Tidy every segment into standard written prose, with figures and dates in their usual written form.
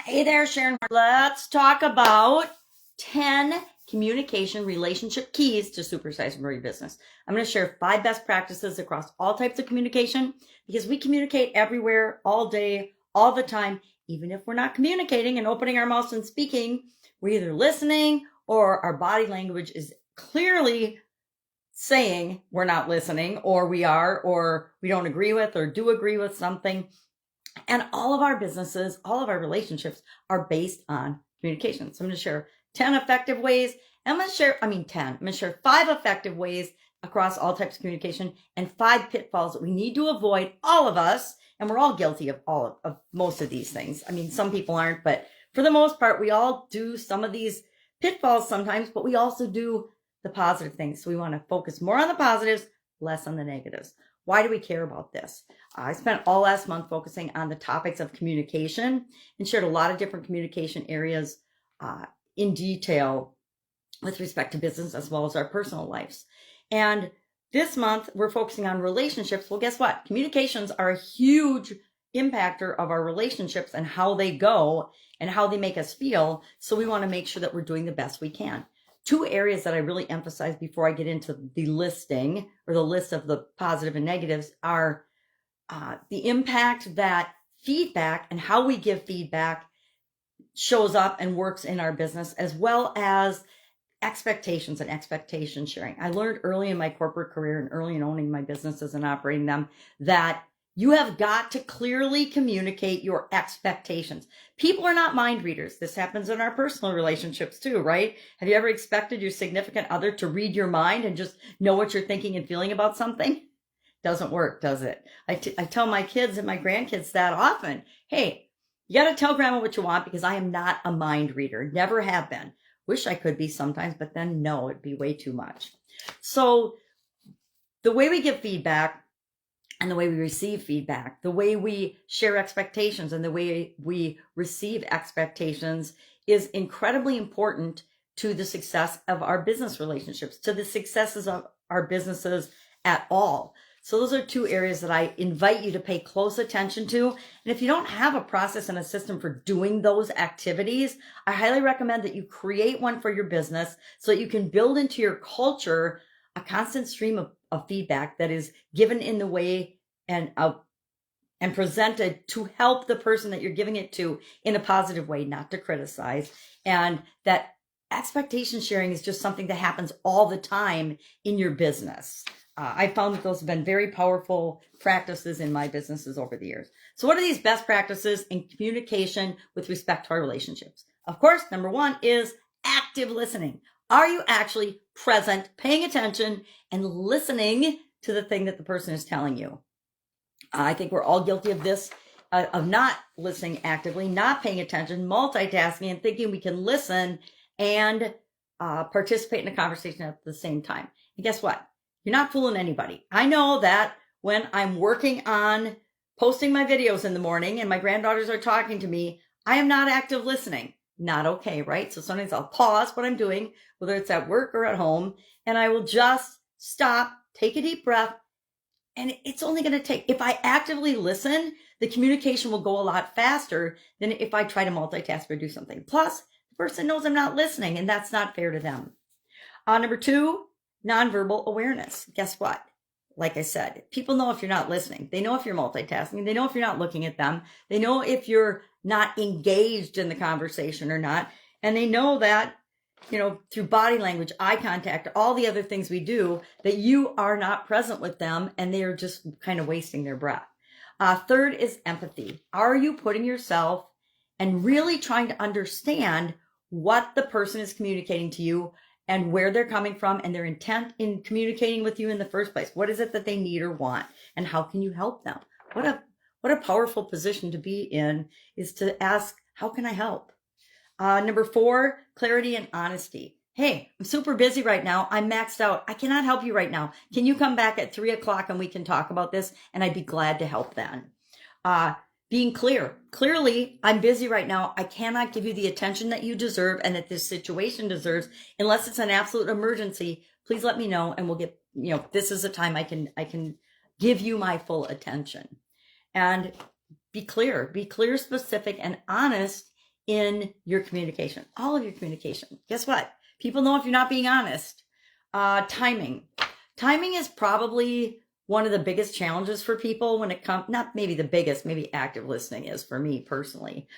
Hey there, Sharon. Let's talk about 10 communication relationship keys to supersize and grow your business. I'm going to share 5 best practices across all types of communication because we communicate everywhere, all day, all the time. Even if we're not communicating and opening our mouths and speaking, we're either listening or our body language is clearly saying we're not listening, or we are, or we don't agree with or do agree with something. And all of our businesses, all of our relationships are based on communication. So I'm going to share 10 effective ways. I'm going to share 10. I'm going to share 5 effective ways across all types of communication and 5 pitfalls that we need to avoid, all of us. And we're all guilty of most of these things. I mean, some people aren't, but for the most part, we all do some of these pitfalls sometimes, but we also do the positive things. So we want to focus more on the positives, less on the negatives. Why do we care about this? I spent all last month focusing on the topics of communication and shared a lot of different communication areas in detail with respect to business as well as our personal lives. And this month we're focusing on relationships. Well, guess what? Communications are a huge impactor of our relationships and how they go and how they make us feel. So we want to make sure that we're doing the best we can. 2 areas that I really emphasize before I get into the listing or the list of the positive and negatives are the impact that feedback and how we give feedback shows up and works in our business, as well as expectations and expectation sharing. I learned early in my corporate career and early in owning my businesses and operating them that you have got to clearly communicate your expectations. People are not mind readers. This happens in our personal relationships too, right? Have you ever expected your significant other to read your mind and just know what you're thinking and feeling about something? Doesn't work, does it? I tell my kids and my grandkids that often. Hey, you got to tell grandma what you want because I am not a mind reader. Never have been. Wish I could be sometimes, but then no, it'd be way too much. So the way we give feedback and the way we receive feedback, the way we share expectations and the way we receive expectations is incredibly important to the success of our business relationships, to the successes of our businesses at all. So those are 2 areas that I invite you to pay close attention to. And if you don't have a process and a system for doing those activities, I highly recommend that you create one for your business so that you can build into your culture a constant stream of feedback that is given in the way and presented to help the person that you're giving it to in a positive way, not to criticize. And that expectation sharing is just something that happens all the time in your business. I found that those have been very powerful practices in my businesses over the years. So what are these best practices in communication with respect to our relationships? Of course, number 1 is active listening. Are you actually present, paying attention, and listening to the thing that the person is telling you? I think we're all guilty of this, of not listening actively, not paying attention, multitasking, and thinking we can listen and participate in a conversation at the same time. And guess what? You're not fooling anybody. I know that when I'm working on posting my videos in the morning and my granddaughters are talking to me, I am not active listening. Not okay, right? So sometimes I'll pause what I'm doing, whether it's at work or at home, and I will just stop, take a deep breath, and it's only going to take, if I actively listen, the communication will go a lot faster than if I try to multitask or do something. Plus, the person knows I'm not listening, and that's not fair to them. Number 2, nonverbal awareness. Guess what? Like I said, people know if you're not listening. They know if you're multitasking. They know if you're not looking at them. They know if you're not engaged in the conversation or not. And they know that, through body language, eye contact, all the other things we do, that you are not present with them and they are just kind of wasting their breath. 3rd is empathy. Are you putting yourself and really trying to understand what the person is communicating to you and where they're coming from and their intent in communicating with you in the first place? What is it that they need or want? And how can you help them? What a powerful position to be in is to ask, how can I help? Number 4, clarity and honesty. Hey, I'm super busy right now. I'm maxed out. I cannot help you right now. Can you come back at 3:00 and we can talk about this? And I'd be glad to help then. Being clear. Clearly, I'm busy right now. I cannot give you the attention that you deserve and that this situation deserves unless it's an absolute emergency. Please let me know and we'll get, this is a time I can give you my full attention. And be clear, specific, and honest in your communication, all of your communication. Guess what? People know if you're not being honest. Timing. Timing is probably one of the biggest challenges for people when it comes, not maybe the biggest, maybe active listening is for me personally.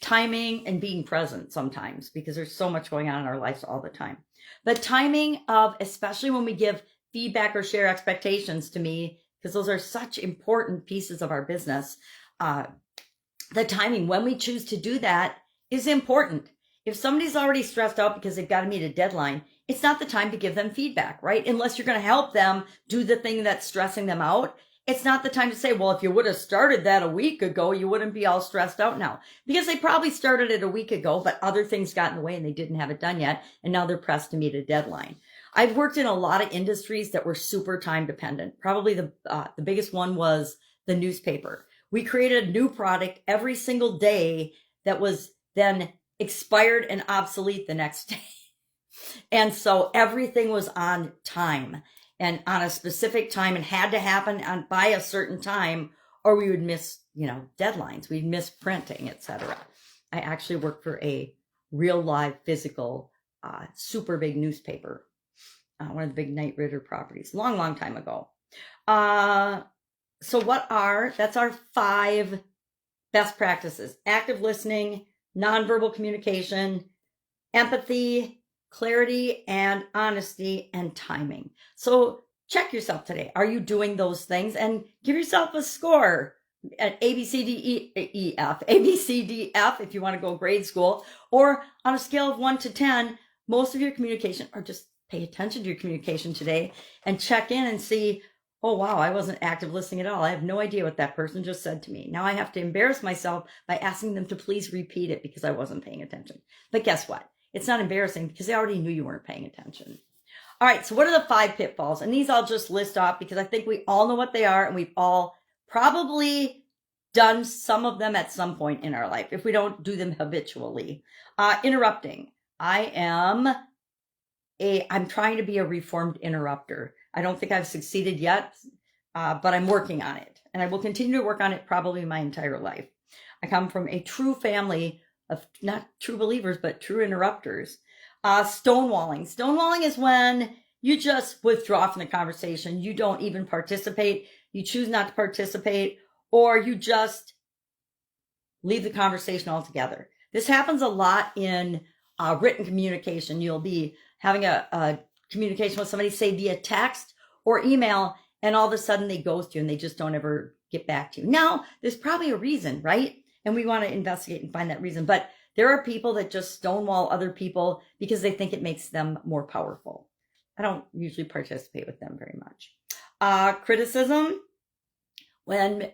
Timing and being present sometimes, because there's so much going on in our lives all the time. The timing of, especially when we give feedback or share expectations, to me, because those are such important pieces of our business. The timing when we choose to do that is important. If somebody's already stressed out because they've got to meet a deadline, it's not the time to give them feedback, right? Unless you're going to help them do the thing that's stressing them out. It's not the time to say, well, if you would have started that a week ago, you wouldn't be all stressed out now. Because they probably started it a week ago, but other things got in the way and they didn't have it done yet. And now they're pressed to meet a deadline. I've worked in a lot of industries that were super time dependent. Probably the biggest one was the newspaper. We created a new product every single day that was then expired and obsolete the next day. And so everything was on time and on a specific time and had to happen by a certain time, or we would miss, deadlines. We'd miss printing, etc. I actually worked for a real live physical, super big newspaper, one of the big Knight Ridder properties, long time ago. So that's our 5 best practices: active listening, nonverbal communication, empathy, clarity and honesty, and timing. So check yourself today. Are you doing those things? And give yourself a score at A, B, C, D, E, F, A, B, C, D, F, if you want to go grade school, or on a scale of 1 to 10, most of your communication, or just pay attention to your communication today and check in and see, oh, wow, I wasn't active listening at all. I have no idea what that person just said to me. Now I have to embarrass myself by asking them to please repeat it because I wasn't paying attention. But guess what? It's not embarrassing because they already knew you weren't paying attention. All right, so what are the 5 pitfalls? And these I'll just list off because I think we all know what they are, and we've all probably done some of them at some point in our life if we don't do them habitually. Interrupting. I'm trying to be a reformed interrupter. I don't think I've succeeded yet, but I'm working on it. And I will continue to work on it probably my entire life. I come from a true family of not true believers, but true interrupters. Stonewalling. Stonewalling is when you just withdraw from the conversation. You don't even participate. You choose not to participate, or you just leave the conversation altogether. This happens a lot in written communication. You'll be having a communication with somebody, say via text or email, and all of a sudden they ghost you and they just don't ever get back to you. Now, there's probably a reason, right? And we want to investigate and find that reason. But there are people that just stonewall other people because they think it makes them more powerful. I don't usually participate with them very much. Criticism. When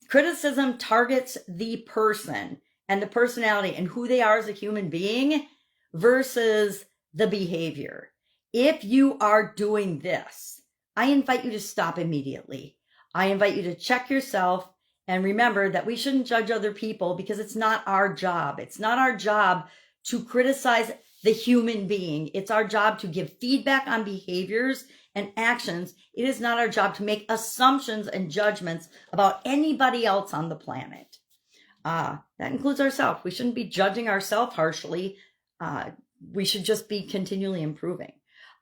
criticism targets the person and the personality and who they are as a human being versus the behavior. If you are doing this, I invite you to stop immediately. I invite you to check yourself and remember that we shouldn't judge other people because it's not our job. It's not our job to criticize the human being. It's our job to give feedback on behaviors and actions. It is not our job to make assumptions and judgments about anybody else on the planet. That includes ourselves. We shouldn't be judging ourselves harshly. We should just be continually improving.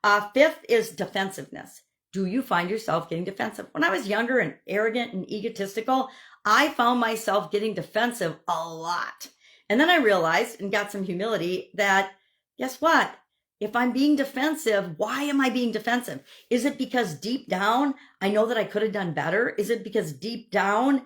5th is defensiveness. Do you find yourself getting defensive? When I was younger and arrogant and egotistical, I found myself getting defensive a lot. And then I realized and got some humility that, guess what? If I'm being defensive, why am I being defensive? Is it because deep down, I know that I could have done better? Is it because deep down,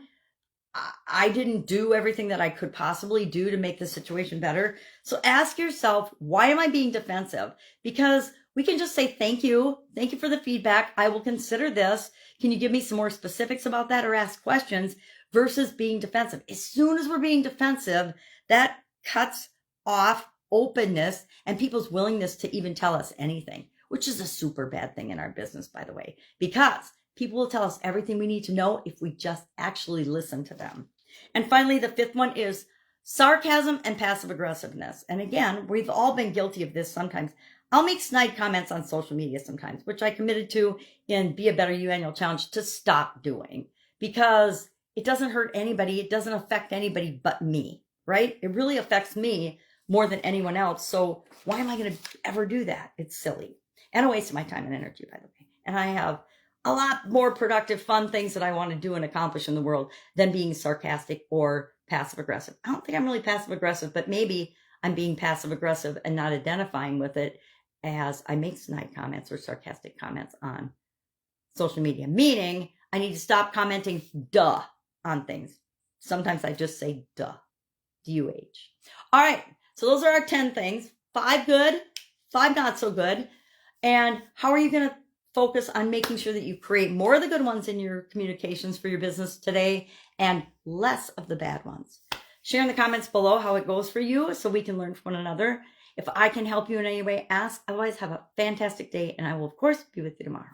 I didn't do everything that I could possibly do to make the situation better? So ask yourself, why am I being defensive? Because we can just say, thank you. Thank you for the feedback. I will consider this. Can you give me some more specifics about that, or ask questions, versus being defensive? As soon as we're being defensive, that cuts off openness and people's willingness to even tell us anything, which is a super bad thing in our business, by the way, because people will tell us everything we need to know if we just actually listen to them. And finally, the 5th one is sarcasm and passive aggressiveness. And again, we've all been guilty of this sometimes. I'll make snide comments on social media sometimes, which I committed to in Be a Better You annual challenge to stop doing, because it doesn't hurt anybody. It doesn't affect anybody but me, right? It really affects me more than anyone else. So why am I going to ever do that? It's silly and a waste of my time and energy, by the way. And I have a lot more productive, fun things that I want to do and accomplish in the world than being sarcastic or passive aggressive. I don't think I'm really passive aggressive, but maybe I'm being passive aggressive and not identifying with it as I make snide comments or sarcastic comments on social media, meaning I need to stop commenting duh on things. Sometimes I just say duh, D-U-H. All right, so those are our 10 things. 5 good, 5 not so good. And how are you going to focus on making sure that you create more of the good ones in your communications for your business today and less of the bad ones? Share in the comments below how it goes for you so we can learn from one another. If I can help you in any way, ask. Otherwise, have a fantastic day, and I will, of course, be with you tomorrow.